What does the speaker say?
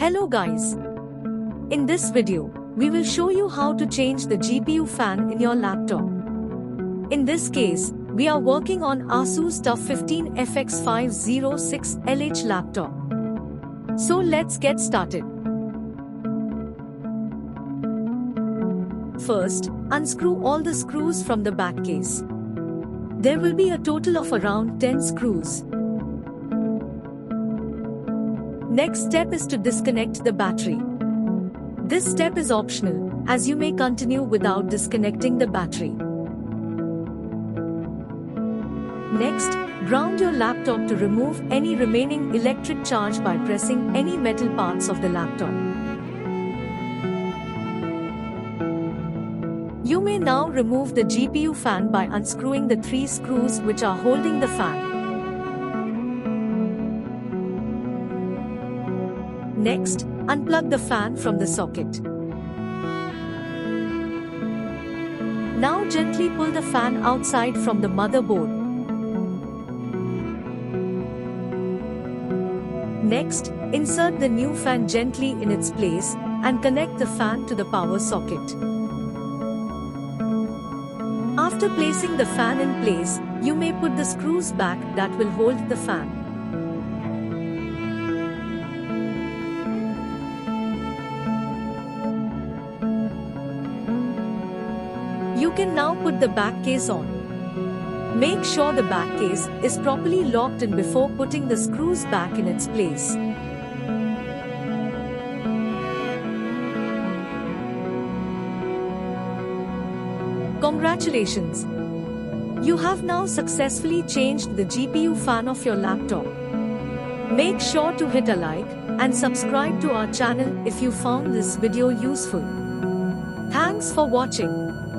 Hello guys. In this video, we will show you how to change the GPU fan in your laptop. In this case, we are working on Asus TUF 15 FX-506LH laptop. So let's get started. First, unscrew all the screws from the back case. There will be a total of around 10 screws. Next step is to disconnect the battery. This step is optional, as you may continue without disconnecting the battery. Next, ground your laptop to remove any remaining electric charge by pressing any metal parts of the laptop. You may now remove the GPU fan by unscrewing the 3 screws which are holding the fan. Next, unplug the fan from the socket. Now gently pull the fan outside from the motherboard. Next, insert the new fan gently in its place and connect the fan to the power socket. After placing the fan in place, you may put the screws back that will hold the fan. You can now put the back case on. Make sure the back case is properly locked in before putting the screws back in its place. Congratulations! You have now successfully changed the GPU fan of your laptop. Make sure to hit a like and subscribe to our channel if you found this video useful. Thanks for watching.